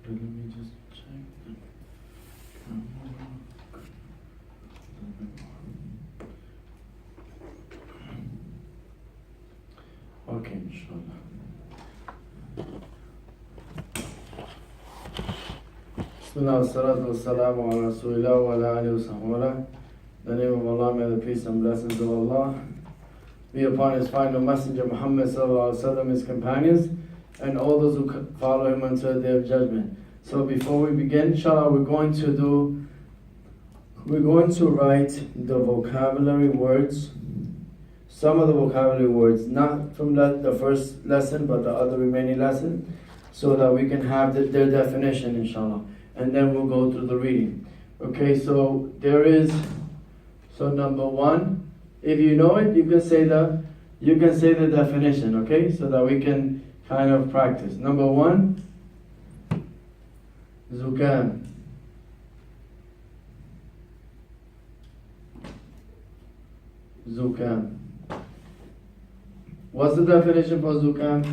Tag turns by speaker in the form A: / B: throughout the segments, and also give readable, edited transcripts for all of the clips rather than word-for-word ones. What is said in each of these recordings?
A: Let me just check the camera. Okay, inshallah. Bismillah, salatu wassalamu ala rasulillah wa ala alihi wa sahbihi. In the name of Allah, may the peace and blessings of Allah be upon His final messenger Muhammad sallallahu alaihi wasallam, his companions, and all those who follow him until the day of judgment. So before we begin, inshallah, we're going to write the vocabulary words, some of the vocabulary words, not from the first lesson, but the other remaining lesson, so that we can have their definition, inshallah. And then we'll go through the reading. Okay, so number one, if you know it, you can say the definition, okay, so that we can kind of practice. Number one, Zukam. Zukam. What's the definition for Zukam?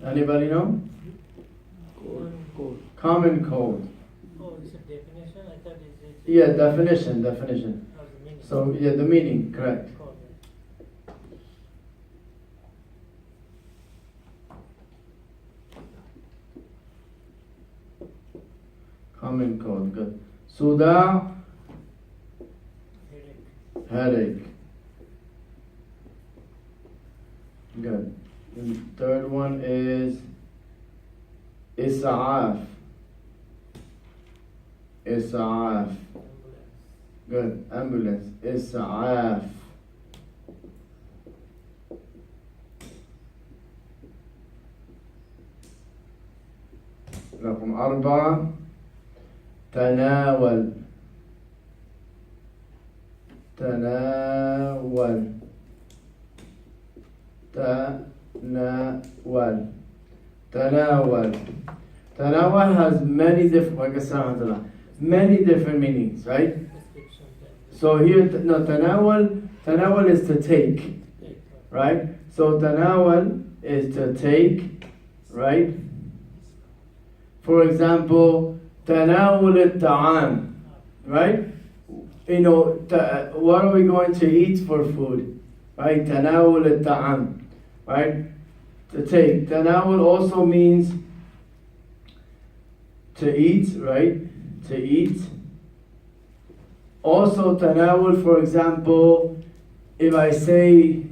A: Anybody know?
B: Cold.
A: Common cold.
B: Oh, it's a definition? I thought it's
A: Yeah, definition.
B: the meaning.
A: So, yeah, the meaning, correct.
B: Cold.
A: Common cold, good. Suda, headache. Good. The third one is Isa'af. Isa'af. Good. Ambulance. Isa'af. رقم 4 تناول. تناول. تناول. تناول. تناول has many different meanings, right? So here, no, tanawal is to take, right? So tanawal is to take, right? For example, tanawul al-ta'am, right? You know, what are we going to eat for food, right? Tanawul al-ta'am, right? To take. Tanawul also means to eat, right? To eat. Also, tanawul, for example, if I say,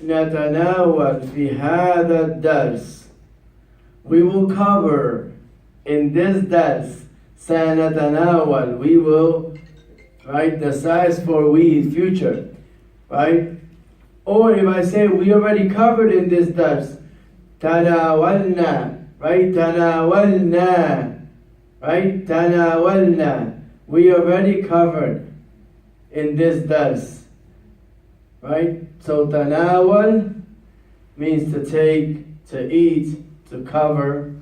A: سنتناول في هذا الدرس, we will cover in this dars, سنتناول, we will, right? The size for we, future, right? Or if I say we already covered in this dars, تناولنا, right? تناولنا. Right? Tanawalna. We already covered in this dars. Right? So tanawal means to take, to eat, to cover.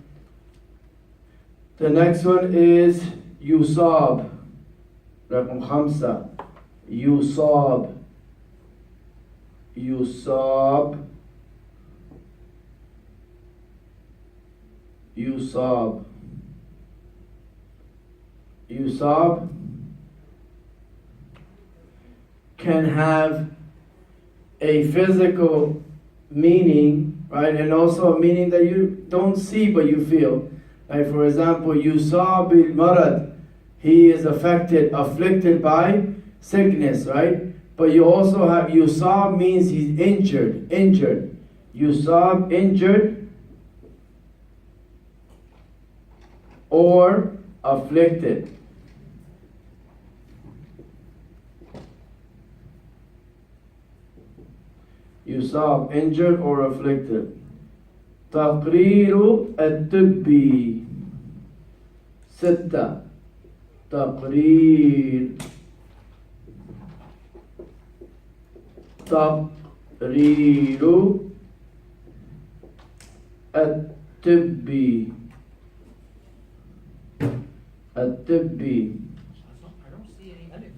A: The next one is yusab. Raqam 5. Yusab. Yusab. Yusab. Yusab can have a physical meaning, right, and also a meaning that you don't see but you feel. Like for example, Yusab bil marad, he is afflicted by sickness, right? But you also have Yusab means he's injured. Yusab, injured or afflicted. Yusab, injured or afflicted. تقرير الطبي 6. تقرير الطبي. الطبي.
C: I don't see any alif.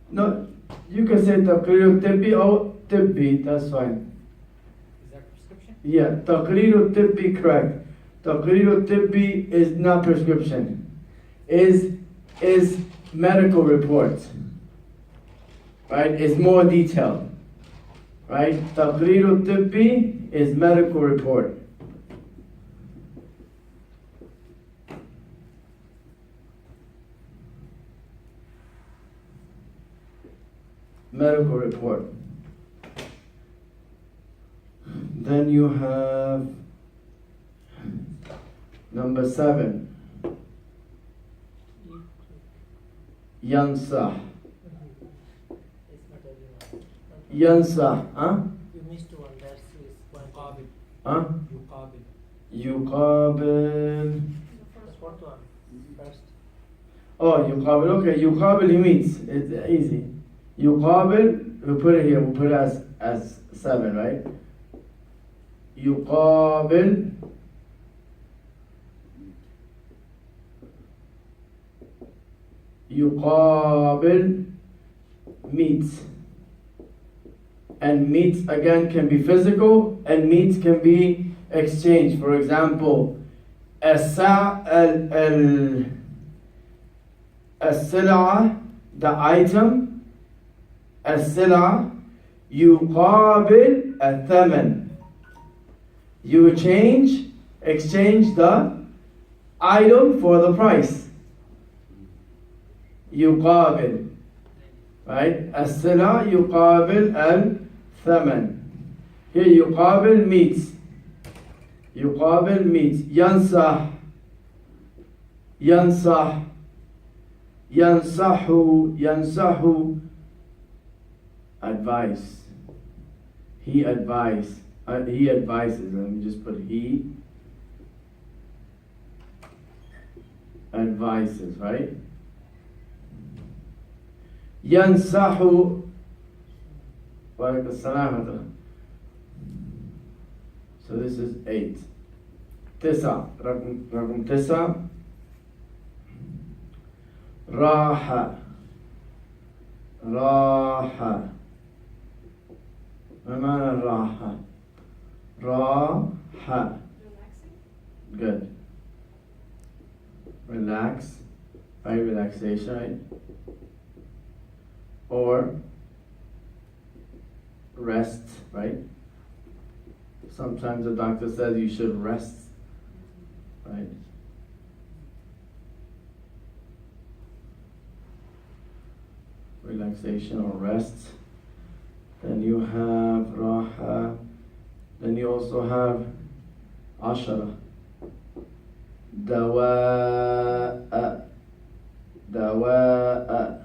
A: No, You can say تقرير طبي or طبي, that's fine.
C: Is that prescription?
A: Yeah, تقرير طبي, correct. تقرير طبي is not prescription. Is medical report. Right? It's more detailed. Right? تقرير طبي is medical report. Medical report. Then you have number 7. Yansah.
B: It's not everyone.
A: Yansah. Huh?
B: You missed one. That's is one.
C: Yuqabil.
A: Huh?
C: Yuqabil.
A: Yuqabil.
B: The fourth one. First.
A: Oh, yuqabil. Okay, yuqabil he meets. It's easy. Yuqabil, we put it here. We'll put it as 7, right? Yuqabil. Yuqabil meets. And meets again can be physical and meets can be exchanged. For example, السلعة, the item, السلعة يقابل الثمن. You exchange the item for the price. يقابل. Right? السلعة يقابل الثمن. Here يقابل meets. يقابل meets. ينصح. ينصح. ينصح. ينصح. Advice. He advises. He advises. Let me just put he advises, right? ينصح. وعليكم السلام. So this is 8. 9. رقم 9. راحة. راحة. ما معنى الراحة؟ راحة. Good. Relax. Right? Relaxation, right? Or rest, right? Sometimes the doctor says you should rest, right? Relaxation or rest. Then you have raha. Then you also have ashara. Dawa'a. Dawa'a.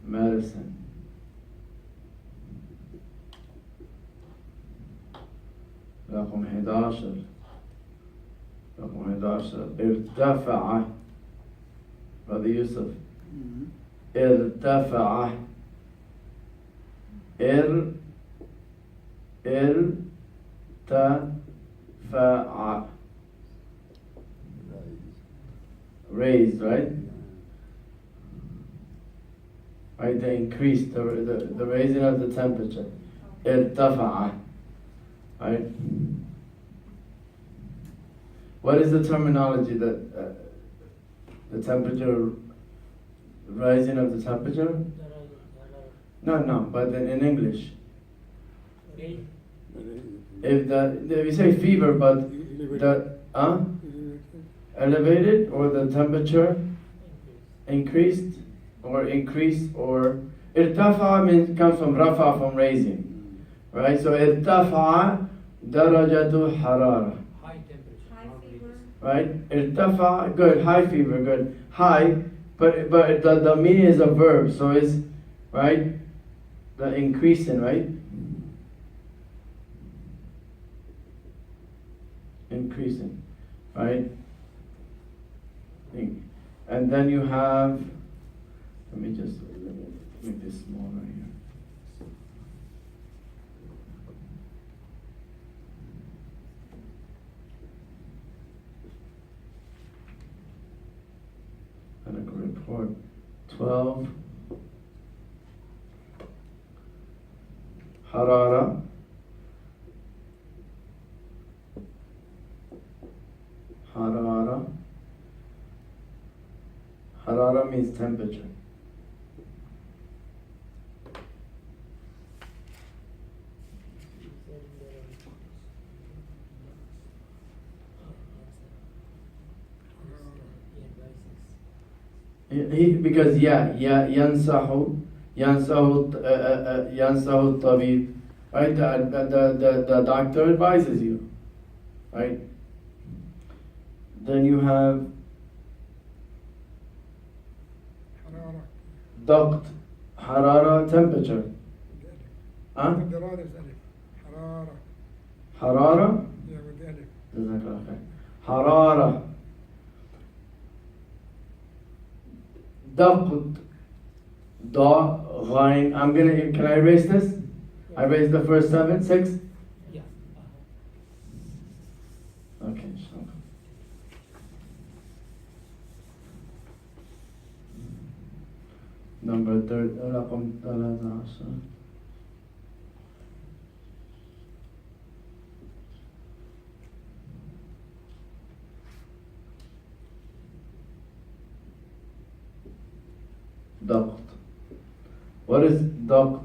A: Medicine. رقم 11. رقم 11. ارتفع. Brother Yusuf. ارتفع. ارتفع. Raised, right? Right, the increase, the raising of the temperature. ارتفع. Right? What is the terminology that the temperature, rising of the temperature? No, but in English. If you say fever, but the elevated or the temperature increased or irtafa comes from rafa, from raising, right? So irtafa darajatu harara.
C: High temperature.
D: High fever.
A: Right? Irtafa, good. High fever, good. High, but the meaning is a verb, so it's right. The increasing, right? Increasing, right? And then you have. Let me make this small right here. Medical report 12. حرارة حرارة حرارة means temperature. Because ينصح الطبيب, right? The doctor advises you, right? Then you have
D: حرارة.
A: ضغط, حرارة, temperature. ها؟
D: الدرارة ألف. حرارة.
A: حرارة.
D: يا ودي ألف.
A: جزاك الله خير. حرارة. ضغط. غين. Can I erase this? I erase the first 7, 6?
C: Yeah.
A: Okay, inshallah. Number 3, رقم 13. ضغط. What is ضغط?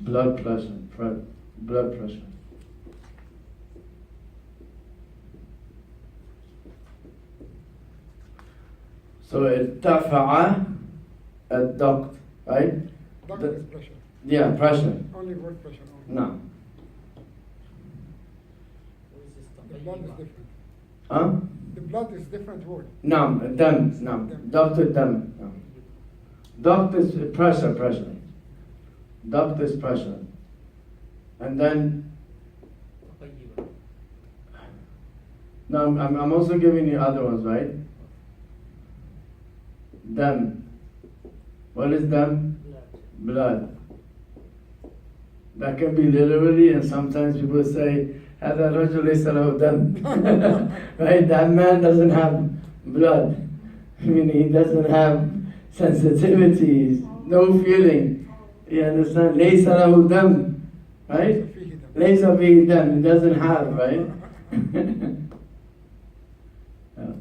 A: Blood pressure. Blood pressure. So ارتفع الضغط, right?
D: Doctor
A: The-
D: is pressure.
A: Yeah, pressure.
D: Only word pressure. Only.
A: No.
C: What is this?
D: The blood is different.
A: Huh?
D: The blood is different word.
A: نعم الدم, نعم ضغط الدم, نعم. ضغط is pressure. ضغط is pressure. And then,
C: تقييبا.
A: now I'm also giving you other ones, right? Dam. What is dam? Blood. That can be literally, and sometimes people say, هذا الرجل ليس له دم. Right? That man doesn't have blood. I mean, he doesn't have sensitivities, no feeling. You understand? ليس له دم. Right?
D: فيه دم.
A: ليس فيه دم. He doesn't have, right? Yeah.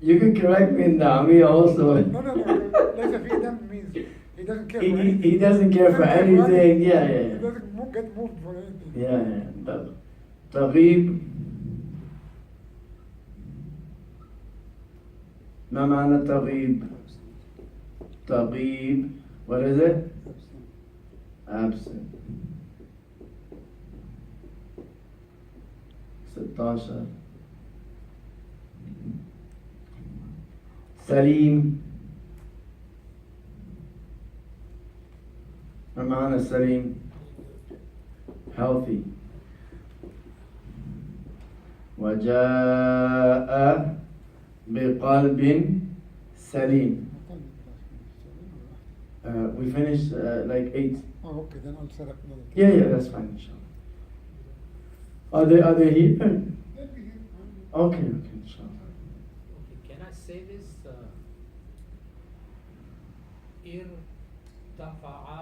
A: You can correct me in Dami also.
D: No. ليس فيه دم means he doesn't care for anything.
A: He doesn't care for anything. Yeah.
D: He doesn't get moved for anything.
A: Yeah. تغيب. ما معنى تغيب? تغيب. What is it? Absent. 16. سليم. ما معنى سليم? Healthy. وجاء بقلب سليم. We finished like 8.
D: Oh, okay, then I'll set up another.
A: Yeah, that's fine, inshallah. Are they here? Okay, inshallah.
C: Okay, can I say this? ارتفع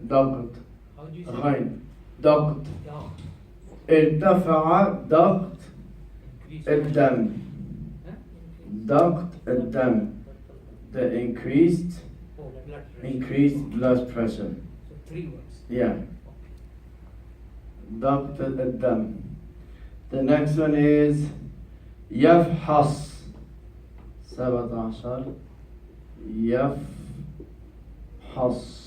C: ضغط. How do you say
A: غين. ضغط.
C: down?
A: ارتفع ضغط
C: Increase.
A: الدم.
C: Huh?
A: ضغط الدم. The increased
C: Oh, blood pressure.
A: increased blood pressure.
C: So 3 words.
A: Yeah.
C: Okay.
A: ضغط الدم. The next one is يفحص. 17. يفحص.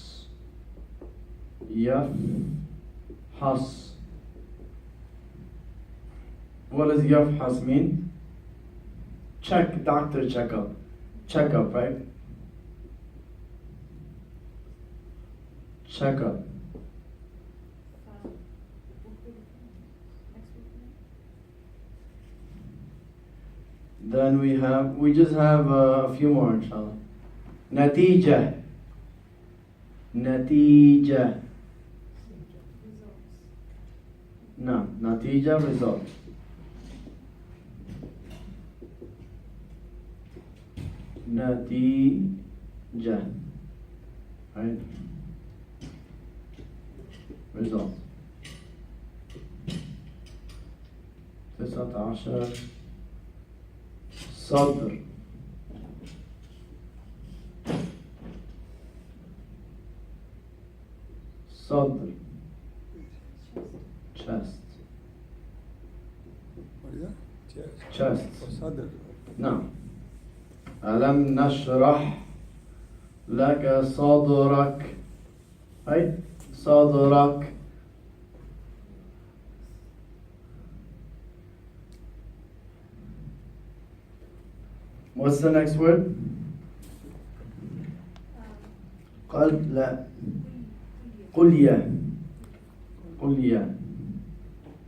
A: What does يفحص mean? Doctor checkup. Checkup, right? Checkup. Then we just have a few more, inshallah. Natija. No, natija, result. Natija. Right? Result. 19 صدر. صدر. Chest.
D: What is that?
A: Chest.
D: صدر.
A: نعم. ألم نشرح لك صدرك. هاي صدرك. What's the next word? قلب لا قلية قلية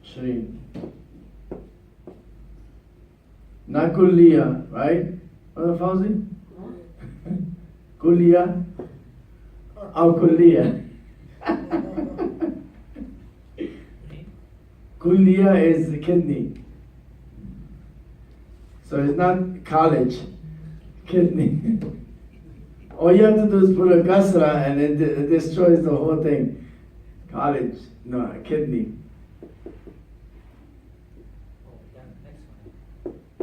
A: شيرين not كلية right Brother Fauzi كلية أو كلية كلية is kidney so it's not college kidney all you have to do is put a kasra and it destroys the whole thing college no kidney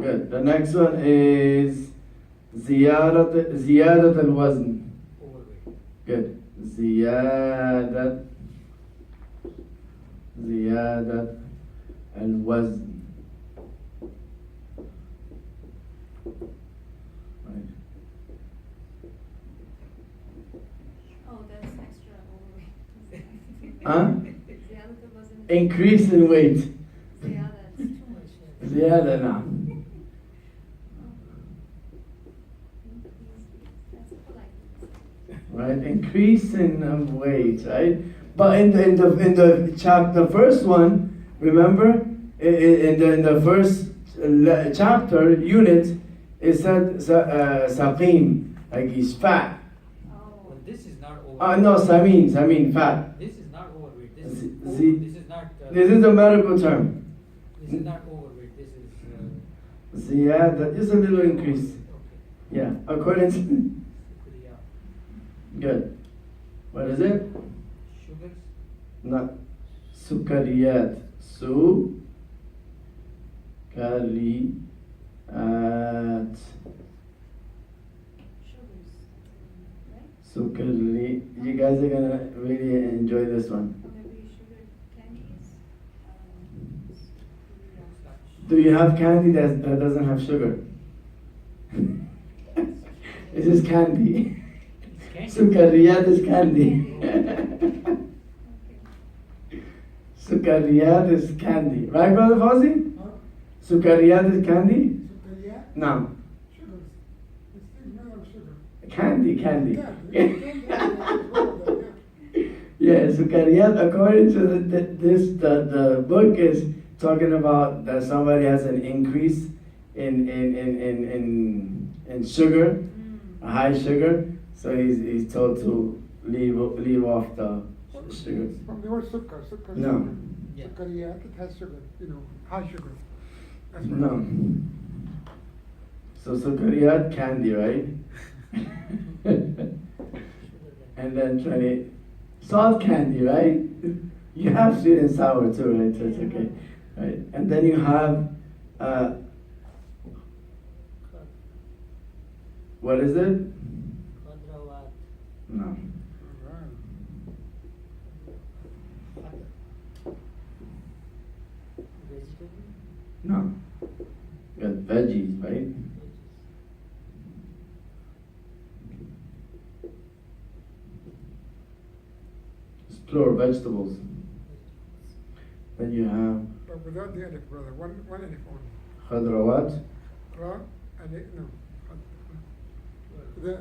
A: good the next one is زيادة الوزن
C: Overweight.
A: good زيادة الوزن right.
E: Oh, that's extra overweight.
A: Huh?
E: زيادة الوزن.
A: Increase in weight
E: زيادة.
B: Too much.
A: زيادة نعم
E: That's polite.
A: right increase in weight right but in the chapter the first one remember in the first chapter unit it said saqim like he's fat
E: Oh.
C: But this is not overweight.
A: no samin fat
C: This is not overweight. This
A: Z-
C: is
A: Z-
C: this is not.
A: this is a medical term
C: This is not overweight. This is.
A: ziyada just a little increase
C: Okay.
A: yeah according to
C: Yeah.
A: good what is it
C: Sugars.
A: not sukariyat sukariyat
E: Sugars. Right?
A: sukari you guys are gonna really enjoy this one
E: Or maybe sugar candies. Yeah.
A: do you have candy that doesn't have sugar this is candy
C: It's candy.
A: sukariyat is candy
E: Okay.
A: sukariyat is candy right brother Fauzi
D: Huh?
A: sukariyat is candy
D: Sugar,
A: no
D: sugars. It's things made of sugar.
A: candy
D: Yeah,
A: yeah, sukariyat, according to the book is talking about that somebody has an increase in sugar, a high sugar, so he's told to leave off the sugar.
D: From the word sukkar, sukkar.
A: No.
D: Sugar.
C: Yeah.
D: Sukkariyat, it has sugar, high sugar. That's what
A: No. So sukariyat, candy, right? And then 20, salt candy, right? You have sweet and sour too, right? So it's okay, right? And then you have, what is it?
B: Khadrawat.
A: No.
D: Right.
B: Vegetable.
A: No. You got veggies, right? It's plural, vegetables. Then you have
D: But without the alif, brother. One alif only.
A: khadrawat.
D: Ra, alif, no. The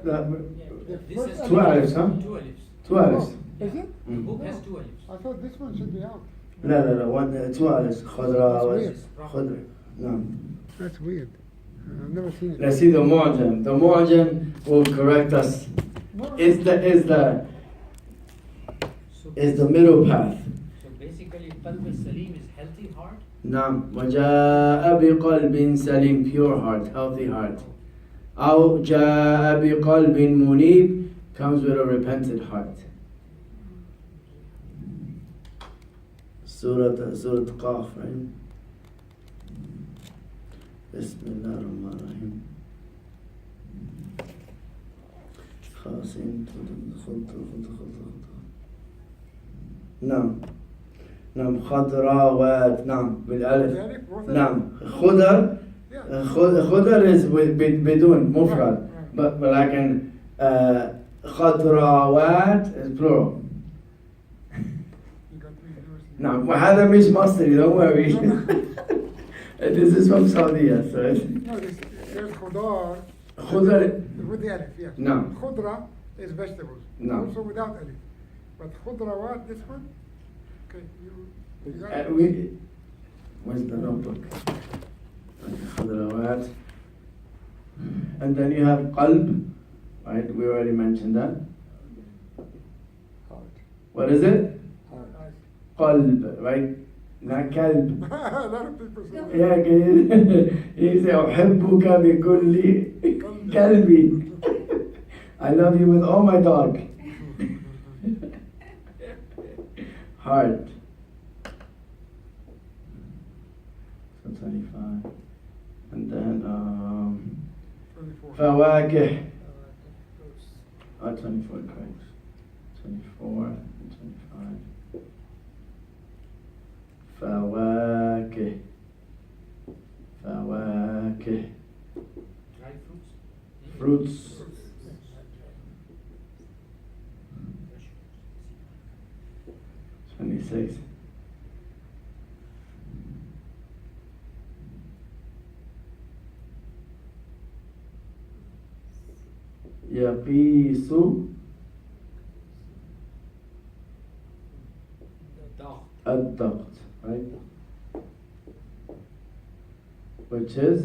C: This
D: first
C: is
D: alif-
A: Two alifs, huh?
C: Two alifs.
A: Two alifs.
D: Oh, is it?
C: The
A: Mm.
C: book has two alifs.
D: I thought this one should be out.
A: No, one, two alifs. Khadrawat.
D: That's
A: Khadra. No.
D: That's weird. I've never seen it.
A: Let's see the mu'jam. The mu'jam will correct us.
D: No,
A: Is the middle path.
C: So basically, qalb salim is
A: نعم وجاء بقلب سليم pure heart healthy heart أو جاء بقلب منيب comes with a repentant heart. سورة قاف right? بسم الله الرحمن الرحيم. خلاص نعم خضراوات نعم بالألف نعم خضر خضر is بدون مفرد ولكن خضراوات is plural. نعم وهذا مش مصري don't worry. This is from Saudi so
D: No, there's khudar.
A: خضر
D: With the alif, yes.
A: No.
D: Khudra is vegetables.
A: No.
D: Also without alif. But khudrawat, this one? Okay, you got it?
A: where's the notebook? خضروات. And then you have qalb, right? We already mentioned that. What is it? Qalb, right? Not kalb.
D: A lot of people say that.
A: Yeah, he say أحبك بكل قلبي. I love you with all my dog. Heart. So 25. And then
D: 24.
A: فواكه.
B: Fruits.
A: 24 correct. 24 and 25. فواكه. فواكه.
C: Dry fruits.
A: Fruits.
C: Fresh.
A: 26. يقيس
C: Dog.
A: الضغط, right? Which is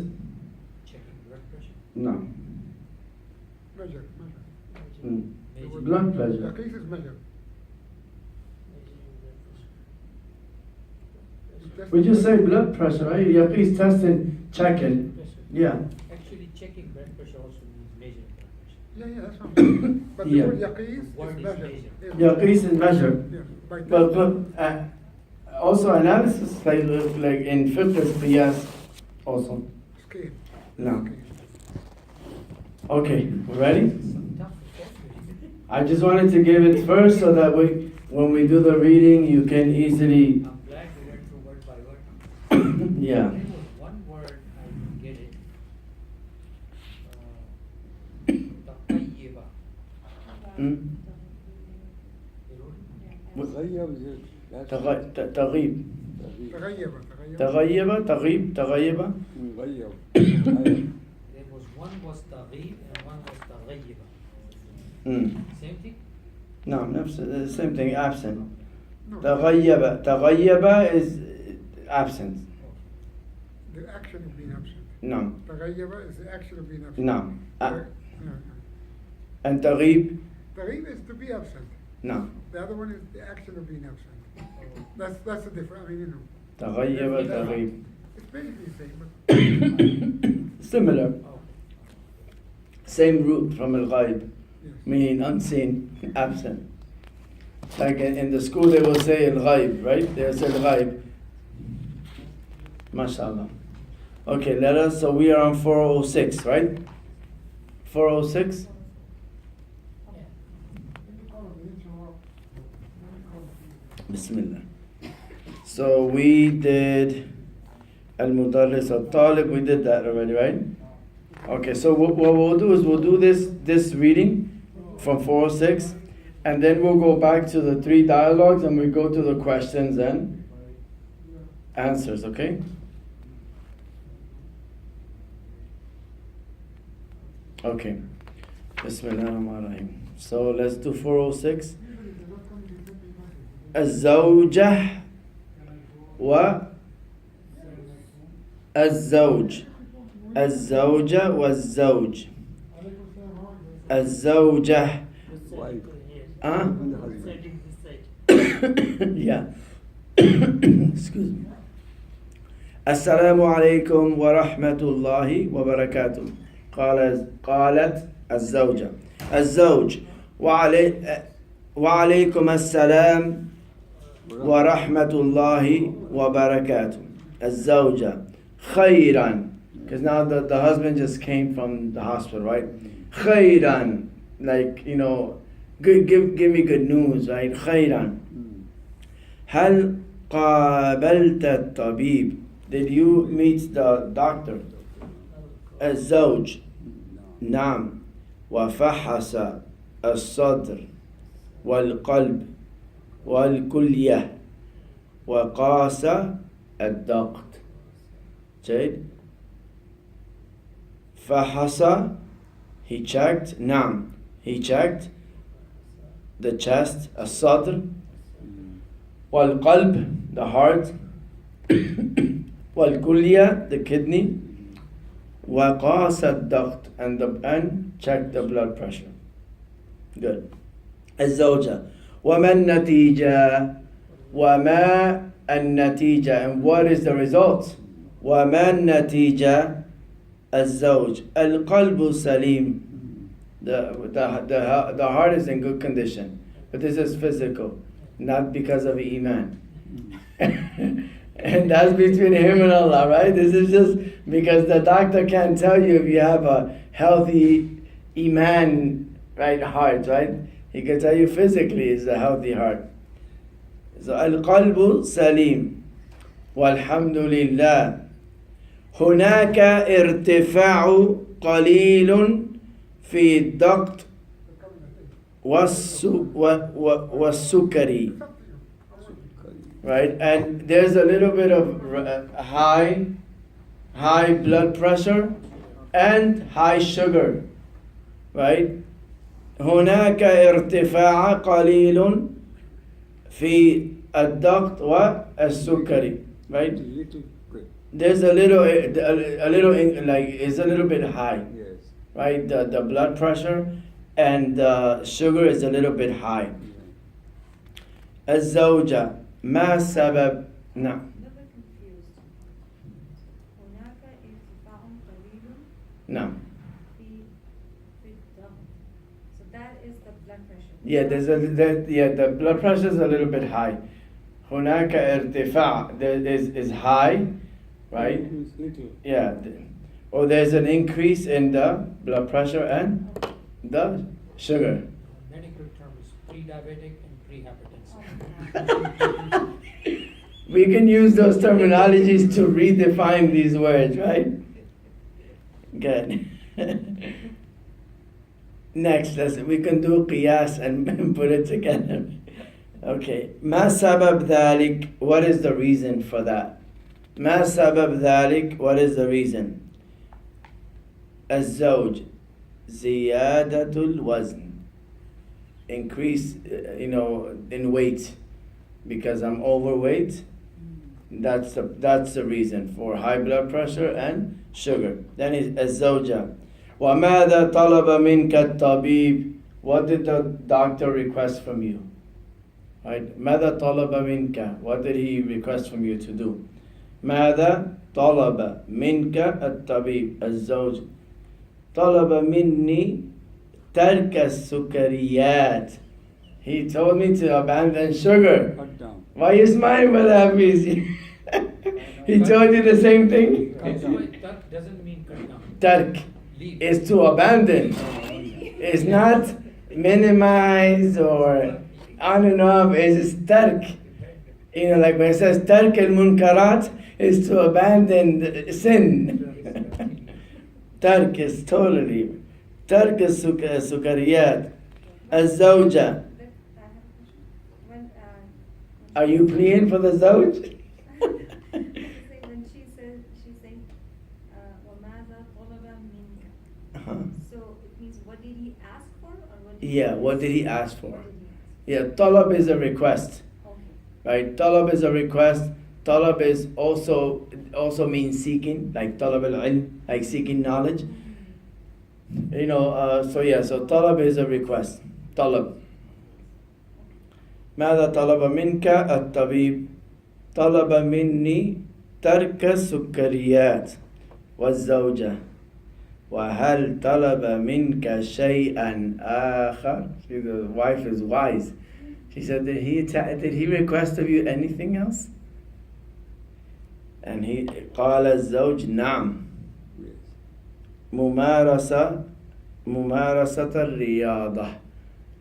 C: Checking blood pressure.
A: no.
D: Measure.
C: Measure.
A: Blood pressure.
D: Yaqis is measure.
A: We just say blood pressure, right? Yaqis testing, checking. Yeah.
C: Actually, checking blood pressure also means measuring blood pressure.
D: Yeah, that's what I'm saying. But the
A: Yeah.
D: word yaqis
C: Word
D: is
C: is
D: measure.
C: measure.
D: Yes.
A: Yaqis is measure.
D: Yes, by
A: But
D: testing.
A: also analysis like in fiqh is qiyas also.
D: Scale.
A: No.
D: Scale.
A: Okay, we ready?
C: Some tough vocabulary.
A: I just wanted to give it first so that when we do the reading, you can easily,
C: I'm glad we went through word by word.
A: yeah.
C: There was one word I didn't get it. Taqayyiba.
A: Hmm? تغيب
D: تغيب.
A: تغيب تغيب
C: There was one was taghib and one was taghayyiba. Same thing?
A: No, نفس the same thing, absent.
D: No,
A: تغيب is absent.
D: the action of being absent.
A: No,
D: تغيب is the action of being absent.
A: no.
D: No.
A: And تغيب,
D: Taghyib is to be absent.
A: no.
D: The other one is the action of being absent. That's the difference. I mean, you know.
A: تغيب تغيب.
D: It's basically the same, but
A: Similar.
C: Oh.
A: Same root from al-ghaib,
D: yes.
A: meaning unseen, absent. Like in the school they will say al-ghaib, right? They will say al-ghaib. MashaAllah. Okay, so we are on 406, right? 406? Bismillah. So we did al-mudarris al-talib, we did that already, right? Okay, so what we'll do is we'll do this reading from 406, and then we'll go back to the 3 dialogues and we go to the questions and answers, okay? Okay. Bismillah ar-Rahman ar-Rahim. So let's do 406. الزوجة و الزوج الزوجة والزوج الزوجة Yeah. Excuse me. السلام عليكم ورحمة الله وبركاته. قالت الزوجة الزوج وعليكم السلام ورحمة الله وبركاته. الزوجة خيرا, because now the husband just came from the hospital, right? خيرا, like, you know, give me good news, right? خيرا. هل قابلت الطبيب? Did you meet the doctor? الزوج نعم. وفحص الصدر والقلب والكلية وقاس الضغط. جيد. فحص, he checked. نعم, he checked the chest. الصدر والقلب, the heart. والكلية, the kidney. وقاس الضغط, and checked the blood pressure. Good. الزوجة وما النتيجة? وما النتيجة, and what is the result? وما النتيجة؟ الزوج القلب سليم. The heart is in good condition, but this is physical, not because of Iman. And that's between him and Allah, right? This is just because the doctor can't tell you if you have a healthy Iman, right, heart, right? He can tell you physically it's a healthy heart. So القلب سليم والحمد لله. هناك ارتفاع قليل في الضغط والسكري, right? And there's a little bit of high blood pressure and high sugar, right? هناك ارتفاع قليل في الضغط والسكري, right? There's a little like it's a little bit high,
F: Yes.
A: right? The blood pressure and the sugar is a little bit high. الزوجة ما سبب؟ نعم.
E: Never confused. هناك ارتفاع قليل
A: نعم.
E: في الضغط. So that is the blood pressure.
A: Yeah, the blood pressure is a little bit high. هناك ارتفاع, there is high, right?
F: Little.
A: Yeah. Or there's an increase in the blood pressure and the sugar.
C: Medical term is pre-diabetic and pre-hypertensive.
A: We can use those terminologies to redefine these words, right? Good. Next lesson, we can do qiyas and put it together. Okay. ما سبب ذلك? What is the reason for that? ما سبب ذلك? What is the reason? الزوج زيادة الوزن. Increase, in weight. Because I'm overweight. That's the reason for high blood pressure and sugar. Then is الزوجة وماذا طلب منك الطبيب? What did the doctor request from you? Right? ماذا طلب منك? What did he request from you to do? ماذا طلب منك الطبيب? الزوج طلب مني ترك السكريات. He told me to abandon sugar.
F: Cut down.
A: Why you smiling, Brother Hafiz? He told you the same thing?
C: That doesn't mean cut down.
A: Tark
C: Leave.
A: is to abandon. It's not minimize or on and off. It's tark. Like when it says tark al-munkarat, is to abandon the sin. Tark is totally. Tark is sukariyat. Az-zawja.
E: When,
A: Are you pleading for the zawj?
E: when she's saying, وَمَاذَا طَلَبَ مِنْكَ.
A: Uh-huh.
E: So it means what did he ask for, or what did
A: Yeah, what did he ask for?
E: What did he ask?
A: Yeah, talab is a request.
E: Okay.
A: Right? Talab is a request. Talab is also means seeking, like talab al-ilm, like seeking knowledge. So talab is a request. Talab. ماذا طلب منك الطبيب؟ طلب مني ترك السكريات والزوجة وهل طلب منك شيئا آخر. The wife is wise. She said, did he request of you anything else? And قال الزوج نعم ممارسة الرياضة,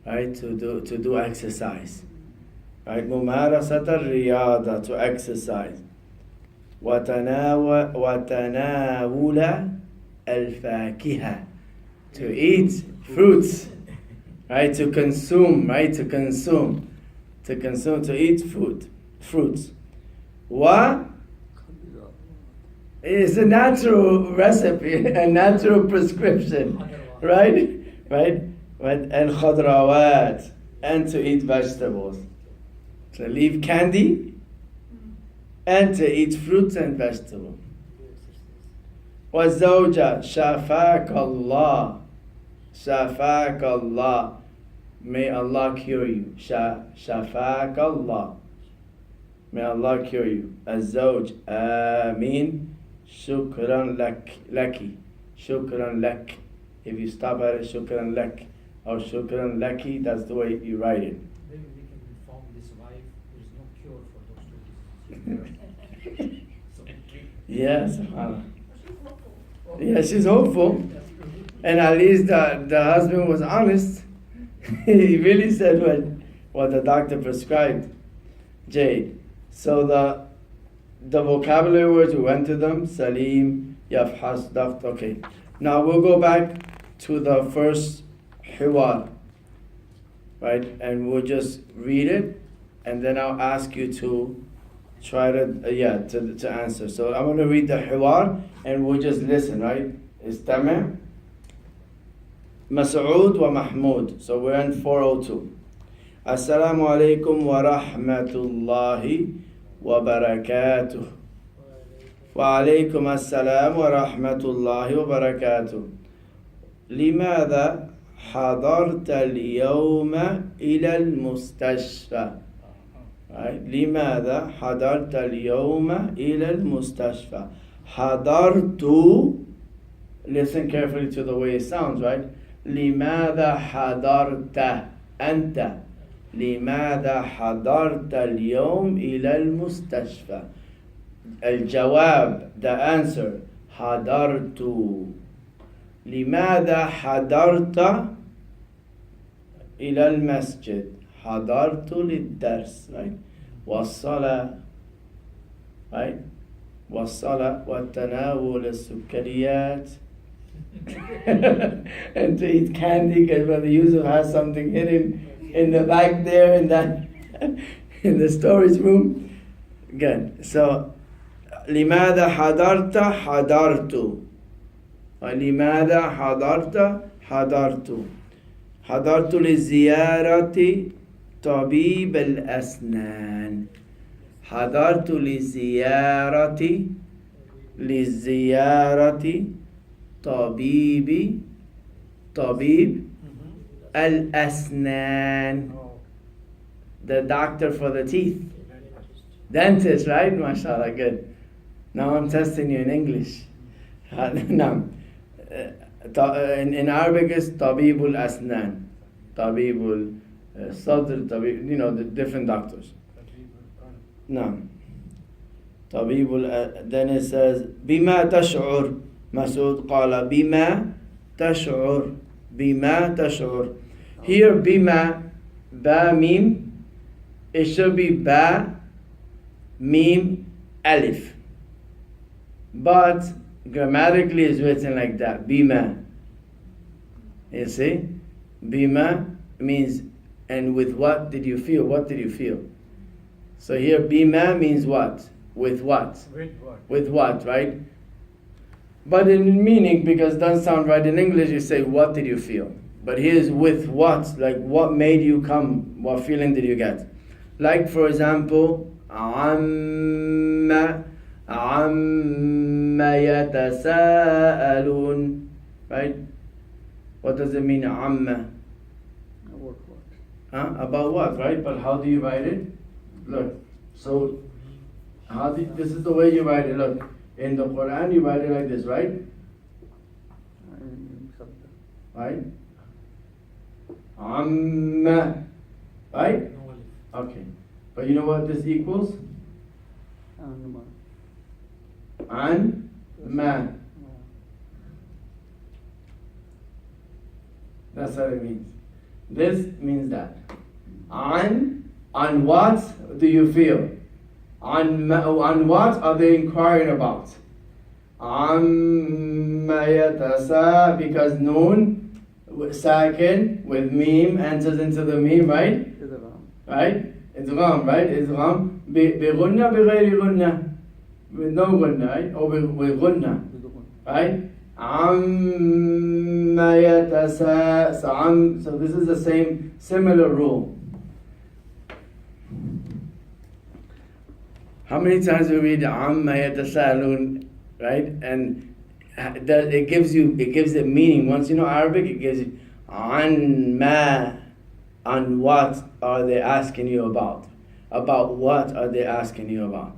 A: right, to do exercise, right, ممارسة الرياضة, to exercise, وتناول الفاكهة, to eat fruits, right, to consume, to eat fruits. It's a natural recipe, a natural prescription, right? And khadrawat, and to eat vegetables. To leave candy and to eat fruits and vegetables. وَالزَّوْجَةِ شَفَاكَ اللَّهِ, may Allah cure you. شَفَاكَ اللَّهِ, may Allah cure you. الزَّوْج آمين شكرا لك. If you stop at it, shukran lak or shukran laki, that's the way you write it.
C: Maybe we can inform this wife there is no cure for those two diseases. So,
A: Yeah, subhanAllah. Yeah, she's hopeful. And at least the husband was honest. He really said what the doctor prescribed. Jade. So the vocabulary words, we went to them. Salim, Yafhas, Daft. Okay. Now we'll go back to the first hiwar. Right? And we'll just read it. And then I'll ask you to try to answer. So I'm going to read the hiwar and we'll just listen, right? Istami'. Mas'ud wa Mahmud. So we're in 402. Assalamu alaikum wa rahmatullahi wa barakatuh. Wa alaikum assalam wa rahmatullahi wa barakatuh. لماذا حضرت اليوم إلى المستشفى? Right? لماذا حضرت اليوم إلى المستشفى? حضرت, listen carefully to the way it sounds, right? لماذا حضرت أنت? لماذا حضرت اليوم إلى المستشفى؟ الجواب, the answer, حضرت. لماذا حضرت إلى المسجد؟ حضرت للدرس, right? والصلاة, right? والصلاة وتناول السكريات and to eat candy, because Brother Yusuf has something hidden in the back there in the storage room. Good. So لماذا حضرت؟ حضرت. ولماذا حضرت؟ حضرت. حضرت لزيارة طبيب الأسنان. حضرت لزيارة طبيب الأسنان. The doctor for the teeth. Dentist, right? MashaAllah, good. Now I'm testing you in English. No. In Arabic is Tabibul Asnan. Tabibul Sadr, Tabib, the different doctors. No. Tabibul, then it says, Bima tash'ur. Masood qala, Bima tash'ur. Bima tash'ur. Here, Bima, Ba, Mim, it should be Ba, Mim, Alif. But grammatically it's written like that, Bima. You see? Bima means, and with what did you feel? What did you feel? So here, Bima means what? With what? With what, right? But in meaning, because it doesn't sound right in English, you say, what did you feel? But here's with what, like what made you come? What feeling did you get? Like, for example, عَمَّ يَتَسَاءَلُونَ, right? What does it mean, عَمَّ? About what, right? But how do you write it? Look, so This is the way you write it. Look, in the Quran you write it like this, right? Right? Amma. Right?
C: No alif.
A: Okay. But you know what this equals? An ma. That's what it means. This means that. On what do you feel? On what are they inquiring about? Amma yatasa, because noon, sakin, with meme, enters into the meme, right? Right? Idgham, right? Idgham. Bighunna, bighayri gunna. With no gunna, right? Or with gunna. Right? Amma yatasa. So this is the same, similar rule. How many times we read Amma yatasaalun, right? And it gives it meaning. Once you know Arabic, it gives you on what are they asking you about? About what are they asking you about?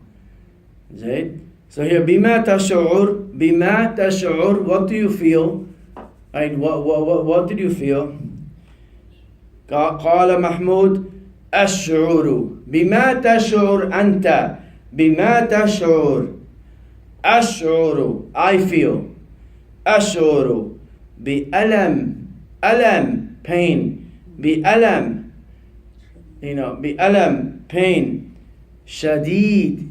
A: Right? So here, bima tash'ur, what do you feel? Right? What did you feel? قال محمود أشعر بما تشعر أنت بما تشعر أشعر I feel أشعر بألم pain بألم بألم pain شديد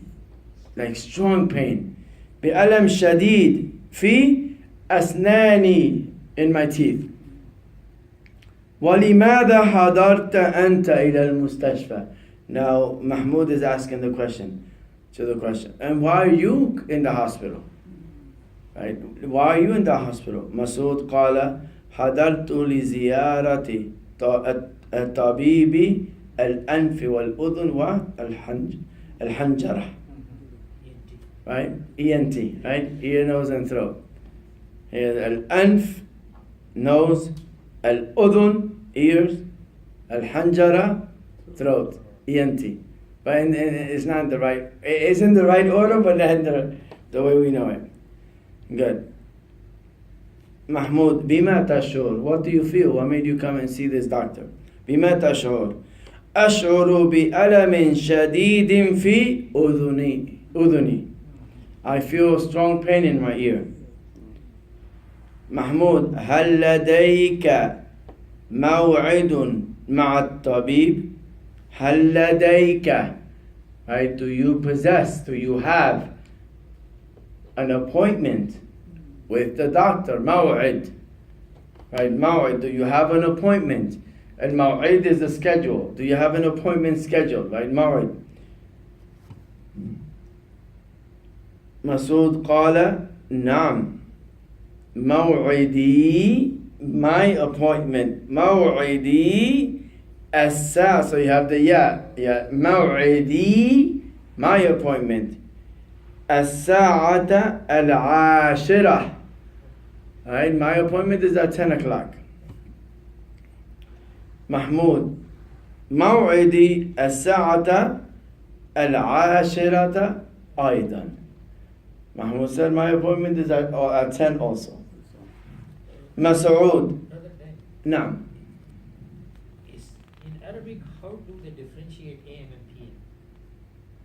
A: like strong pain بألم شديد في أسناني in my teeth وَلِمَاذَا حَضَرْتَ أَنْتَ إِلَى الْمُسْتَشْفَى. Now, Mahmoud is asking the question. And why are you in the hospital? Right? Why are you in the hospital? Masood قال حضرت لزيارة الطبيب الأنف والأذن والحنجرة. Right? ENT. Right? Ear, nose, and throat. Here, الأنف, nose, al-udhun, ears, al-hanjara, throat, ENT. But it's not the right, it's in the right order, but not the way we know it. Good. Mahmoud, bima tashur, what do you feel? What made you come and see this doctor? Bima tashur. أشعر بألم شديد في أذني. I feel strong pain in my ear. محمود هل لديك موعد مع الطبيب؟ هل لديك, right? Do you have an appointment with the doctor? موعد, right? موعد, do you have an appointment? And موعد is the schedule. Do you have an appointment scheduled? Right? موعد. مسعود قال نعم. موعدي, my appointment. موعدي الساعة. So you have the ya. موعدي, my appointment. الساعة العاشرة. Alright, my appointment is at 10 o'clock. Mahmoud, موعدي الساعة العاشرة أيضا. Mahmoud said, my appointment is at 10 also. Masoud.
C: Brother, then,
A: Naam.
C: is in Arabic, how do they differentiate AM and PM?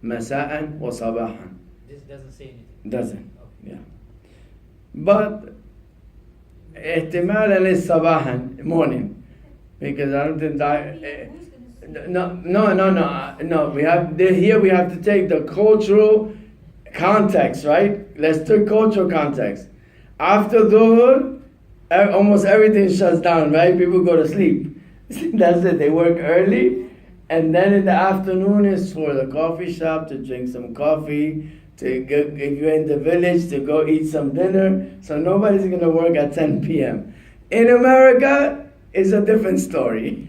A: Masa'an wa sabahan.
C: This doesn't say anything.
A: Doesn't.
C: Okay.
A: Yeah. But احتمالا is sabahan, morning. Because I don't think that. No. We have here. We have to take the cultural context, right? Let's take cultural context. After Dhuhr, almost everything shuts down, right? People go to sleep. That's it. They work early, and then in the afternoon is for the coffee shop to drink some coffee. To go, if you're in the village, to go eat some dinner. So nobody's gonna work at 10 p.m. In America, it's a different story.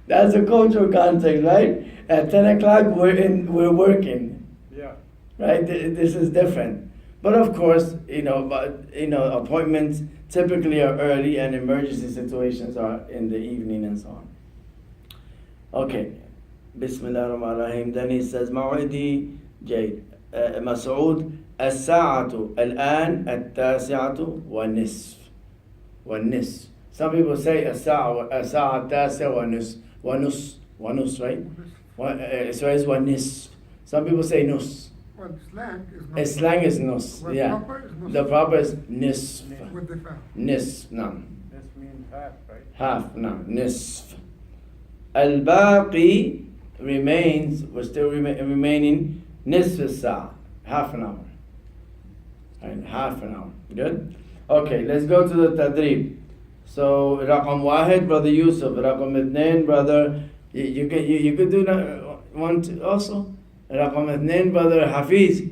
A: That's a cultural context, right? At 10 o'clock, we're working.
D: Yeah.
A: Right? This is different. But of course, appointments typically are early and emergency situations are in the evening and so on. Okay. Bismillah ar-Rahman ar-Rahim. Then he says, موعدي جيد. مسعود الساعة الآن 9:30 والنصف. Some people say الساعة 9:30 right? So it's والنصف. Some people say نص.
D: Well, slang is not.
A: Slang is نص.
D: Well,
A: Yeah.
D: proper is نص.
A: The proper is نصف.
D: With the fam.
A: نصف نعم.
F: This means half, right?
A: Half نعم. نصف. الباقي remains, we're still remaining نصف الساعة. Half an hour. Right, half an hour. Good? Okay, let's go to the tadrib. So, رقم واحد, Brother Yusuf. رقم اثنين, Brother, you could do that one also. رقم اثنين, Brother Hafiz.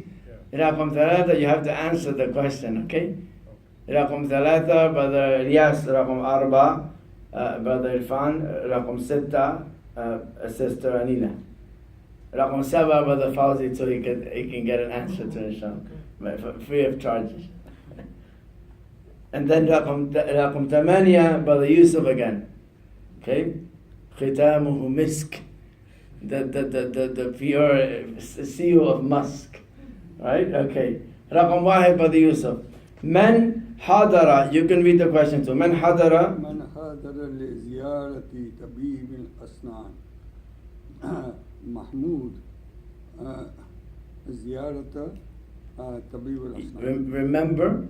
A: رقم ثلاثة, you have to answer the question, okay? رقم ثلاثة, Brother Ilyas. رقم أربعة, Brother Irfan. رقم ستة, Sister Anila. رقم سبعة, Brother Fawzi, so he can get an answer to inshallah. Free of charges. And then رقم ثمانية, Brother Yusuf again. Okay? ختامه مسك. The pure seal of musk. Right? Okay. رقم واحد, Brother Yusuf. من حضر, you can read the question too. من حضر
G: من حضر لزيارة طبيب الأسنان محمود زيارة طبيب الأسنان.
A: Remember,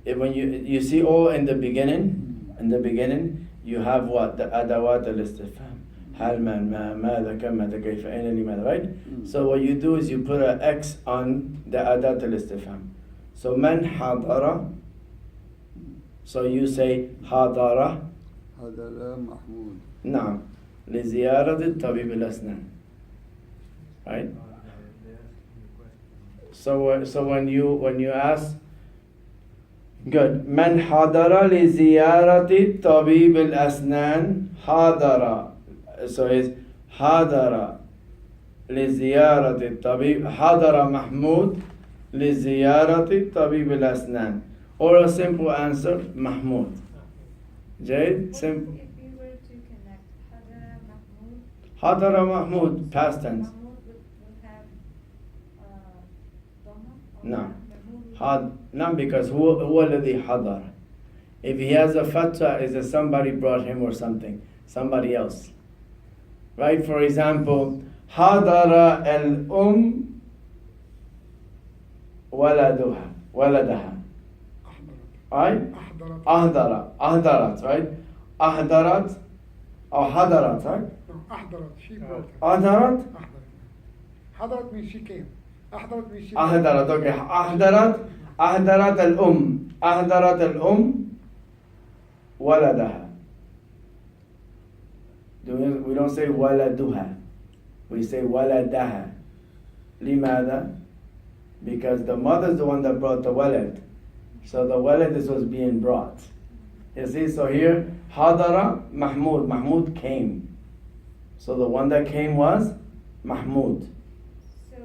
A: when you see all in the beginning, you have what? The adawat al-istifham. هل من ما ماذا كم متى كيف أين لماذا, right? So what you do is you put an X on the adat al-istifham. So من حضر, so you say حضر
G: حضر محمود.
A: نعم لزيارة الطبيب الأسنان. Right? So when you ask, good. من حضر لزيارة طبيب الأسنان حضر. So it's حضر لزيارة الطبيب. حضر محمود لزيارة طبيب الأسنان. Or a simple answer, محمود. Jade,
E: What
A: simple.
E: if we were to connect Hadara Mahmoud?
A: حضر محمود, past tense.
E: Mahmoud would have Dhamma? or
A: No.
E: Mahmoud would-
A: No, because هو الذي حضر. If he has a fatwa, is that somebody brought him or something, somebody else. Right? For example, حضر الأم ولدها. Right? أحضرت, right? أحضرت or حضرت, right?
D: No, أحضرت. She brought her.
A: أحضرت.
D: أحضرت. حضرت means she came. أحضرت means she.
A: أحضرت, okay. أحضرت الأم ولدها. We don't say ولدها. We say ولدها. لماذا? Because the mother is the one that brought the walad. So the walad is what's being brought. You see, so here, حضر محمود. Mahmud came. So the one that came was Mahmud.
E: So,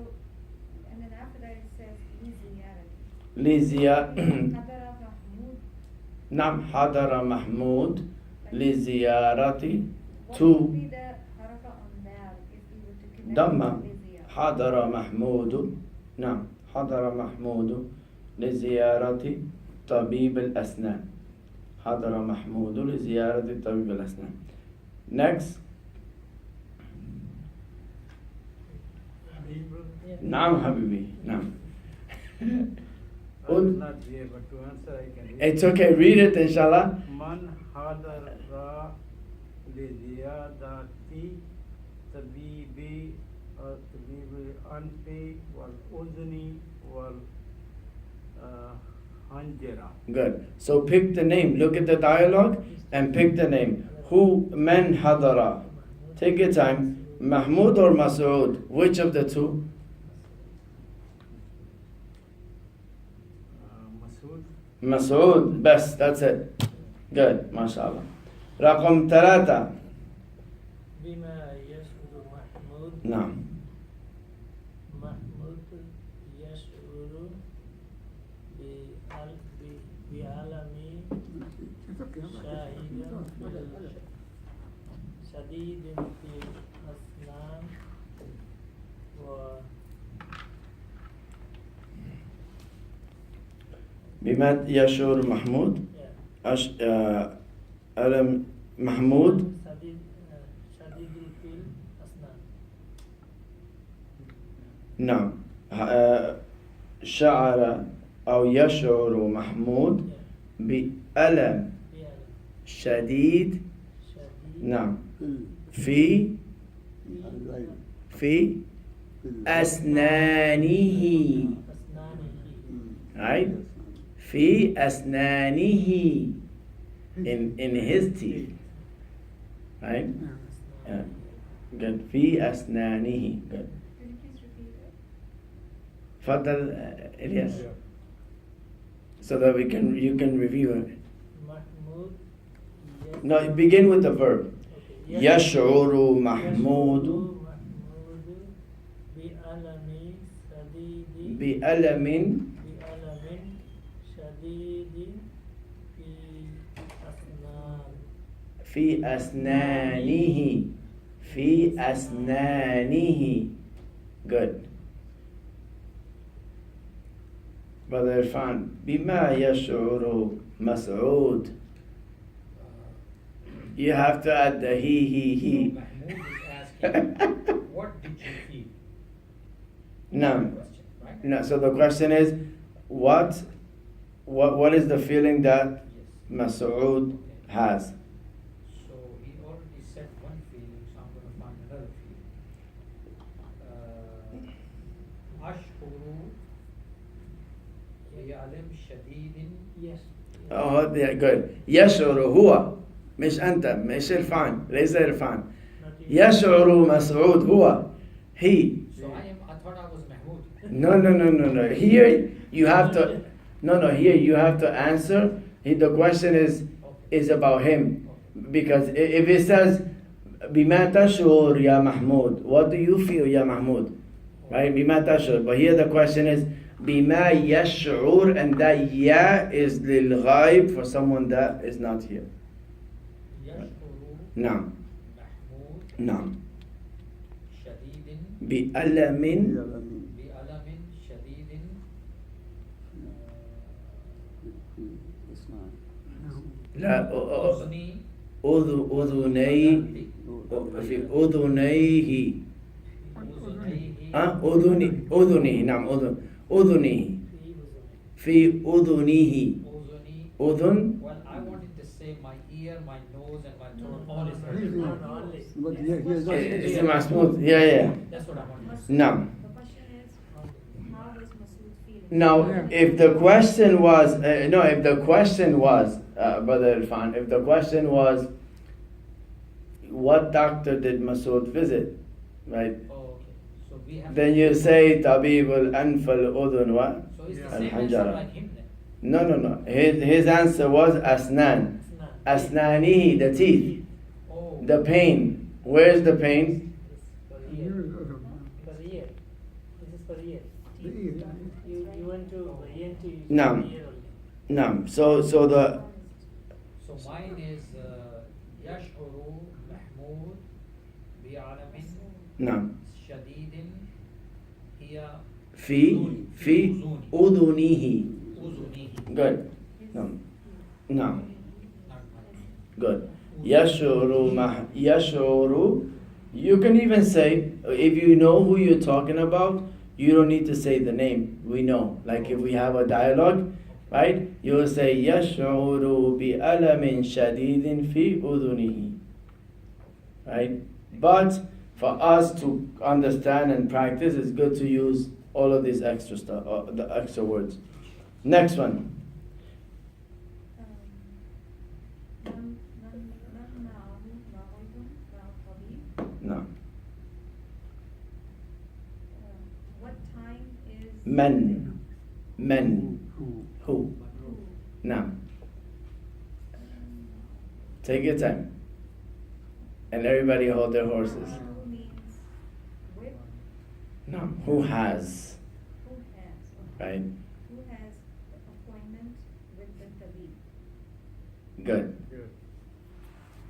E: and then after that it says Liziyarati.
A: لزيا
E: Hadara Mahmoud.
A: نعم حضر محمود لزيارة
E: What
A: to
E: would be the haraka on that if we were to connect
A: ضمة.
E: Liziyah?
A: حضر محمود نعم حضر محمود لزيارة طبيب الأسنان. حضر محمود لزيارة طبيب الأسنان. Next.
B: Yeah.
A: نعم حبيبي نعم.
F: I will not be able to answer, I can read.
A: It's okay, read it inshallah.
F: من حضر لزيادة طبيب الأنف والأذن والحنجرة.
A: Good. So pick the name. Look at the dialogue and pick the name. Who من حضر? Take your time. Mahmud or Masood? Which of the two?
F: مسعود.
A: Masood. Best. That's it. Good. MashaAllah. رقم 3.
B: بما يشعر محمود
A: نعم.
B: محمود يشعر بعالم
D: It's okay.
B: شديد في الأسنان
A: بما يشعر محمود ألم محمود
B: شديد شديد الفيل أسنان.
A: نعم شعر أو يشعر محمود بألم
B: بألم
A: شديد
B: شديد
A: نعم
G: في
A: في
G: العين
A: في
G: في
A: أسنانه
B: أسنانه.
A: right في أسنانه in his teeth right yeah. good في أسنانه good
E: Can you please repeat it?
A: تفضل إلياس so that you can review it
B: محمود
A: no begin with the verb
B: okay.
A: يشعر محمود
B: بألم شديد
A: بألم
B: بألم شديد في أسنان.
A: في أسنانه good Brother Irfan بما يشعر مسعود you have to add the he
C: Mahmoud is asking, what did you feel?
A: نعم
C: Question, right?
A: no, so the question is what is the feeling that
C: Yes.
A: Mas'ud has
C: So he already said one feeling, so I'm going to find another feeling. أشعر بألم شديد.
B: Yes.
A: oh yeah, good يشعر هو مش أنت مش إرفان ليس إرفان
B: Not you.
A: يشعر مسعود هو he
C: So I thought I was Mahmoud.
A: no here you have to here you have to answer the question is about him because if it says بما تشعر يا محمود what do you feel يا محمود right بما تشعر but here the question is بما يشعر and that ya is للغائب for someone that is not here
C: يشعر
A: نعم
C: محمود
A: نعم
C: شديد
A: بألم
C: بألم شديد
A: لا
C: أذني
A: أذني في أذنيه أذنه نعم أذنه في أذنه
C: أذني.
A: أذن
C: Well, I wanted to say my ear, my nose, and my throat
B: No,
C: all
B: no,
C: is
B: no,
C: hurting.
B: no, no, only.
G: but he has
A: it's
G: not
A: محمود yeah
C: That's what I wanted to say.
A: نعم
E: The question is, how was Masood feeling?
A: Now, if the question was, Brother Irfan, if the question was, what doctor did Masood visit, right?
C: Oh, okay. So we have.
A: Then you say, Tabib al-Anf al-Udhun wa?
C: So is the
A: Yeah.
C: same answer
A: Al-Hanjara.
C: like him then?
A: No. His answer was Asnan.
B: Asnan.
A: Asnanihi, the teeth,
C: Oh.
A: the pain. Where's the pain?
B: For the ear. For the ear. This is for the ear.
D: The ear.
B: You went to ENT.
A: No.
B: for the ear only.
A: No. So the,
C: So mine is يشعر محمود بعلم
A: no.
C: شديد هي
A: في أذنه.
C: أذنه.
A: Good. No.
C: Not mine.
A: Good. Yashuru. You can even say, if you know who you're talking about, you don't need to say the name. We know. Like if we have a dialogue, right? You will say, Yashuru bi alamin shadidin fi udunihi. Right? But for us to understand and practice, it's good to use all of these extra stuff, the extra words. Next one. No.
E: What time is
A: Men.
G: who
A: Who? Now. Take your time. And everybody hold their horses.
E: Who means with?
A: No. Who has?
E: Who has?
A: Right?
E: Who has the appointment with the tabib?
A: Good.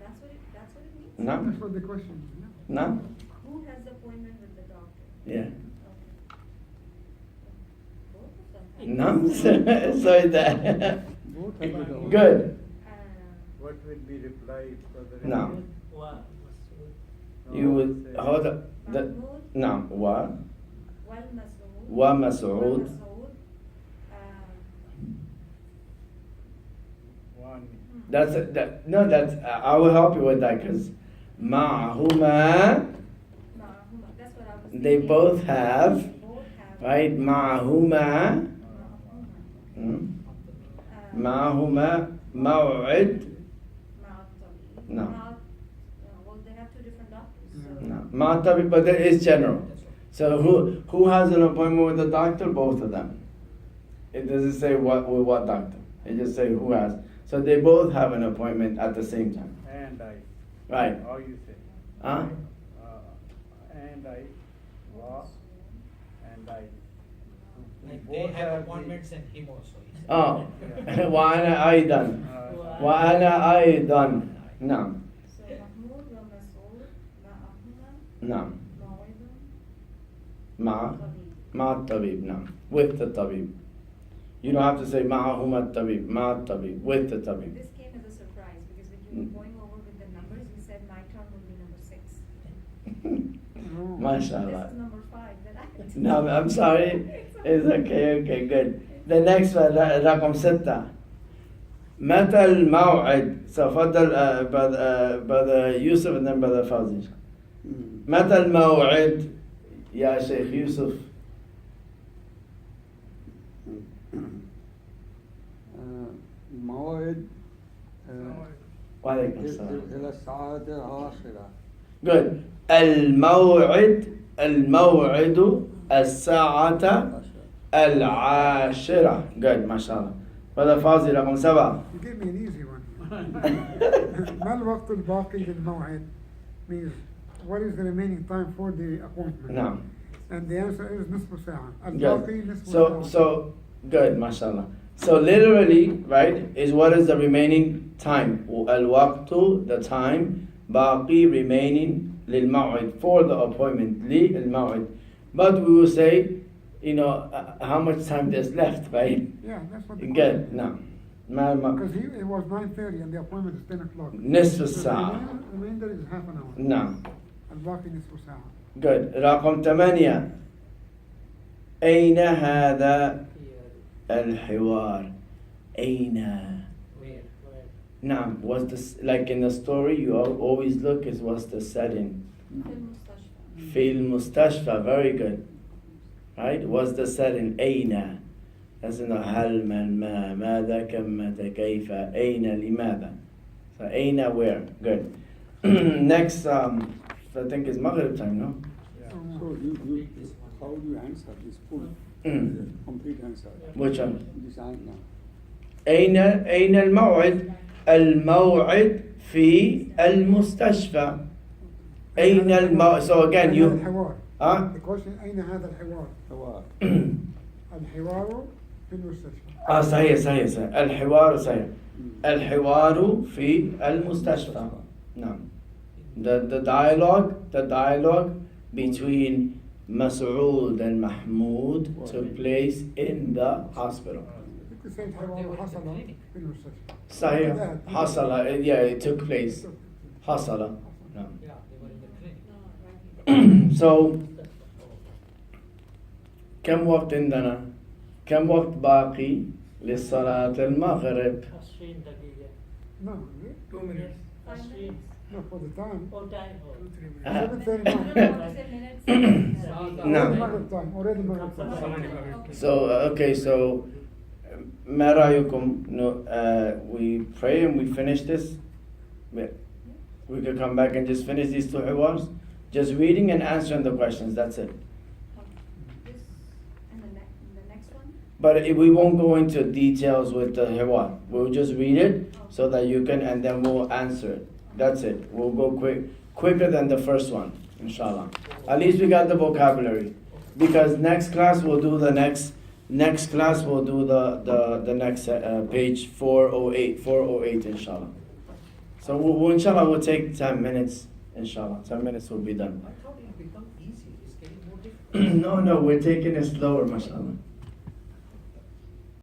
E: That's what it means?
A: No?
D: That's what the question is.
A: No?
E: Who has the appointment with the doctor?
A: Yeah.
E: Okay. Both of them have.
A: نعم. So that.
G: Both have it all.
A: Good.
F: What will be replied for the
A: No.
F: No,
A: You would
F: say-
A: hold the
E: محمود
A: نعم
E: والمسعود
A: ومسعود
F: One.
A: that's I will help you with that because معهما
E: معهما. That's what I was
A: they
E: thinking.
A: both have
E: They both have
A: right معهما
E: معهما.
A: hmm, معهما موعد
E: مع الطبيب.
A: No.
E: Well, they have two different doctors. So.
A: no مع الطبيب, but it is general. So who has an appointment with the doctor? Both of them. It doesn't say what with what doctor. It just say who has. So they both have an appointment at the same time.
F: And I.
A: Right.
F: How you say?
A: Huh?
F: And I. Wa. And I.
C: Like
F: Both
C: they have
F: have
C: appointments and him also. he said.
A: Oh. وأنا أيضا.
F: the-
A: وأنا أيضا. نعم.
E: So محمود ومسعود معهما
A: نعم.
E: موعد
A: مع
E: طبيب.
A: مع الطبيب. نعم. With the طبيب. You don't have to say معهما الطبيب. مع الطبيب. With the طبيب.
E: This came as a surprise because when you were going over with the numbers, you said my turn would be number 6.
A: ما
E: This
A: شاء الله.
E: is number 5 that I had to
A: No, I'm sorry. It's okay, okay, good. The next one, رقم 6. متى الموعد؟ So فضل brother يوسف and then brother فوزي.
G: Mm.
A: متى الموعد يا شيخ يوسف؟
G: الموعد
A: وعليكم السلام.
G: إلى الساعة 10.
A: Good. الموعد الساعة 10. Good, ما شاء الله. brother فوزي رقم 7.
D: You gave me an easy one. ما الوقت الباقي للموعد means what is the remaining time for the appointment?
A: نعم.
D: And the answer is نصف ساعة. الباقي
A: Good.
D: نصف
A: So,
D: ساعة.
A: so good, mashallah. So literally, right, is what is the remaining time? Al-waqtu, the time. Baqi, remaining. Lil-maw'id, for the appointment. Li-al-maw'id. But we will say, how much time there's left, right?
D: Yeah, that's what the
A: Good, no.
D: Because it was 9:30 and the appointment is 10 o'clock.
A: نصف
D: So the
A: الساعة.
D: remainder is half an hour.
A: نعم.
D: الباقي نصف ساعة.
A: Good. رقم 8. أين هذا الحوار؟ أين؟
C: Where?
A: Naam, was this like in the story? You always look is what's the setting?
E: في المستشفى.
A: في المستشفى, very good. Right? What's the setting? أين? That's in the هل من ما ماذا كم متى كيف أين لماذا. So أين where? Good. Next, I think is Maghrib time, no?
F: Yeah.
G: So you how do you answer this full complete answer?
A: Which one?
G: This answer.
A: أين الموعد؟ الموعد في المستشفى. أين الموعد? So again,
D: أين
A: you.
D: الحوار.
A: Huh?
D: The question أين هذا الحوار؟
G: حوار.
D: الحوار في المستشفى.
A: صحيح. الحوار صحيح. الحوار في المستشفى. نعم. The dialogue between Mas'ud and Mahmoud took place in the hospital.
D: You could say الحوار حصل في المستشفى.
A: صحيح. حصل, yeah, it took place. حصل. نعم.
C: Yeah, they were in the clinic.
A: So كم وقت عندنا؟ كم وقت باقي لصلاة المغرب؟
B: 20 دقيقة.
D: No,
B: 2 minutes.
E: 5 minutes.
D: no, for the time.
B: Oh, time. Oh.
D: 7:39.
E: I don't know what is it, minutes?
A: No.
D: Already Maghrib time. Already Maghrib time.
E: Okay.
A: So okay, so ما رأيكم we pray and we finish this? We could come back and just finish these 2 hiwars? Just reading and answering the questions, that's it.
E: This and the next one?
A: But we won't go into details with the hiwar. We'll just read it so that you can, and then we'll answer it. That's it. We'll go quicker than the first one, inshallah. At least we got the vocabulary. Because next class we'll do the next class we'll do the next page 408, inshallah. So we'll inshallah we'll take 10 minutes, inshallah. 10 minutes will be done.
C: I thought it had become easy. It's getting more difficult.
A: No, we're taking it slower, mashallah.